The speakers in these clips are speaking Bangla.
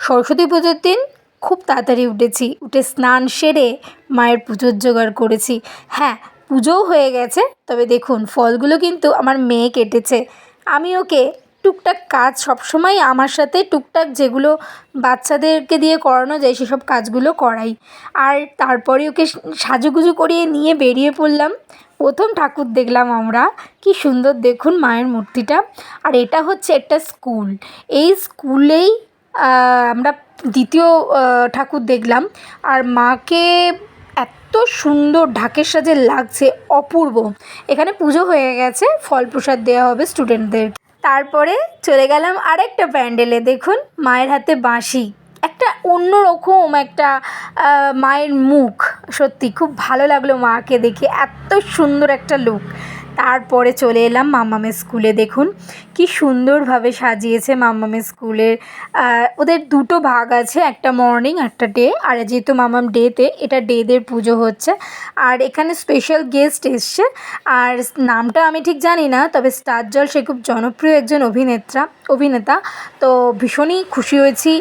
সরস্বতী পুজোর দিন খুব তাড়াতাড়ি উঠেছি, উঠে স্নান সেরে মায়ের পুজোর জোগাড় করেছি। হ্যাঁ, পুজোও হয়ে গেছে, তবে দেখুন ফলগুলো কিন্তু আমার মেয়ে কেটেছে। আমি ওকে টুকটাক কাজ সবসময় আমার সাথে টুকটাক যেগুলো বাচ্চাদেরকে দিয়ে করানো যায় সেসব কাজগুলো করাই। আর তারপরে ওকে সাজুগুজু করিয়ে নিয়ে বেরিয়ে পড়লাম। প্রথম ঠাকুর দেখলাম আমরা, কি সুন্দর দেখুন মায়ের মূর্তিটা। আর এটা হচ্ছে একটা স্কুল, এই স্কুলেই আমরা দ্বিতীয় ঠাকুর দেখলাম। আর মাকে এত সুন্দর ঢাকের সাজে লাগছে, অপূর্ব। এখানে পুজো হয়ে গেছে, ফল প্রসাদ দেওয়া হবে স্টুডেন্টদের। তারপরে চলে গেলাম আরেকটা প্যান্ডেলে। দেখুন মায়ের হাতে বাঁশি, একটা অন্যরকম একটা মায়ের মুখ, সত্যি খুব ভালো লাগলো মাকে দেখে, এত সুন্দর একটা লুক। তারপরে চলে এলাম মাম্মামের স্কুলে। দেখুন কি সুন্দরভাবে সাজিয়েছে মাম্মামের স্কুলের। ওদের দুটো ভাগ আছে, একটা মর্নিং একটা ডে। আর যেহেতু মাম্মাম ডেতে, এটা ডেদের পুজো হচ্ছে। আর এখানে স্পেশাল গেস্ট এসছে, আর নামটা আমি ঠিক জানি না, তবে স্টার জল সে খুব জনপ্রিয় একজন অভিনেতা। তো ভীষণই খুশি হয়েছি,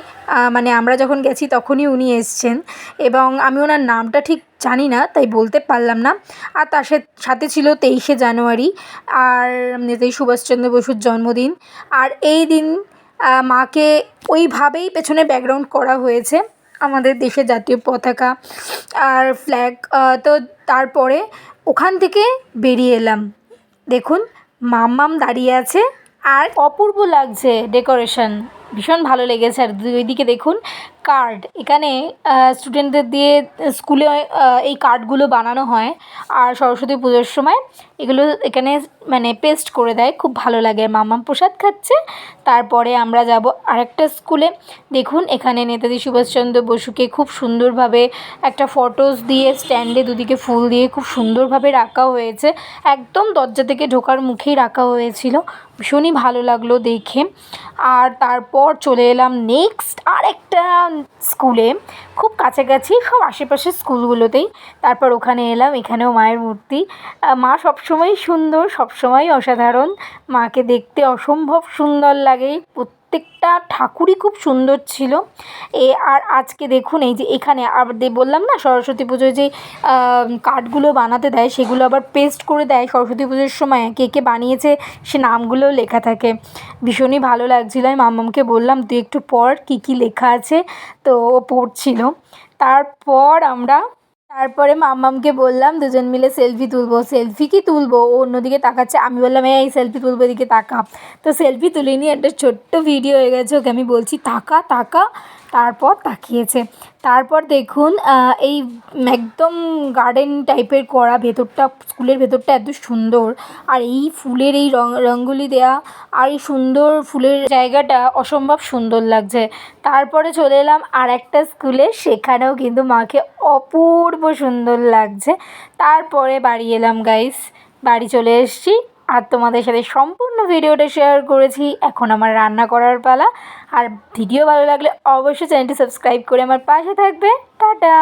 মানে আমরা যখন গেছি তখনই উনি এসছেন, এবং আমি ওনার নামটা ঠিক জানি না তাই বলতে পারলাম না। আর তার সাথে ছিল 23শে জানুয়ারি, আর নেতাজি সুভাষচন্দ্র বসুর জন্মদিন। আর এই দিন মাকে ওইভাবেই পেছনে ব্যাকগ্রাউন্ড করা হয়েছে আমাদের দেশের জাতীয় পতাকা আর ফ্ল্যাগ। তো তারপরে ওখান থেকে বেরিয়ে এলাম। দেখুন মাম্মাম দাঁড়িয়ে আছে, আর অপূর্ব লাগছে ডেকোরেশন, ভীষণ ভালো লেগেছে। আর ওইদিকে দেখুন কার্ড, এখানে স্টুডেন্টদের দিয়ে স্কুলে এই কার্ডগুলো বানানো হয়, আর সরস্বতী পুজোর সময় এগুলো এখানে মানে পেস্ট করে দেয়, খুব ভালো লাগে। মাম্মাম প্রসাদ খাচ্ছে। তারপরে আমরা যাব আরেকটা স্কুলে। দেখুন এখানে নেতাজি সুভাষচন্দ্র বসুকে খুব সুন্দরভাবে একটা ফটোস দিয়ে স্ট্যান্ডে দুদিকে ফুল দিয়ে খুব সুন্দরভাবে রাখা হয়েছে, একদম দরজা থেকে ঢোকার মুখেই রাখা হয়েছিল, ভীষণই ভালো লাগলো দেখে। আর তারপর চলে এলাম নেক্সট আরেকটা স্কুলে, খুব কাছাকাছি সব আশেপাশের স্কুলগুলোতেই। তারপর ওখানে এলাম, এখানেও মায়ের মূর্তি। মা সবসময়ই সুন্দর, সবসময়ই অসাধারণ, মাকে দেখতে অসম্ভব সুন্দর লাগে। প্রত্যেকটা ঠাকুরই খুব সুন্দর ছিল। আর আজকে দেখুন এই যে এখানে আবার বললাম না সরস্বতী পুজোয় যে কার্ডগুলো বানাতে দেয়, সেগুলো আবার পেস্ট করে দেয় সরস্বতী পুজোর সময়, কে কে বানিয়েছে সে নামগুলোও লেখা থাকে। ভীষণই ভালো লাগছিলো। আমি মাম্মামকে বললাম তুই একটু পড় কী কী লেখা আছে, তো ও পড়ছিল। তারপরে মাম্মামকে বললাম দুজন মিলে সেলফি তুলবো। সেলফি কি তুলবো, ও অন্যদিকে তাকাচ্ছে, আমি বললাম এই সেলফি তুলবো, এদিকে তাকা। তো সেলফি তুলে নিয়ে একটা ছোট্ট ভিডিও হয়ে গেছে, ওকে আমি বলছি তাকা তাকা, তারপর তাকিয়েছে। তারপর দেখুন এই একদম গার্ডেন টাইপের করা, ভেতরটা স্কুলের ভেতরটা এত সুন্দর, আর এই ফুলের এই রঙ্গোলি দেয়া, আর এই সুন্দর ফুলের জায়গাটা অসম্ভব সুন্দর লাগছে। তারপরে চলে এলাম আর একটা স্কুলে, সেখানেও কিন্তু মাকে অপূর্ব সুন্দর লাগছে। তারপরে বাড়ি এলাম গাইস, বাড়ি চলে এসেছি, আর তোমাদের সাথে সম্পূর্ণ ভিডিওটা শেয়ার করেছি। এখন আমার রান্না করার পালা। আর ভিডিও ভালো লাগলে অবশ্যই চ্যানেলটি সাবস্ক্রাইব করে আমার পাশে থাকবে। টাটা।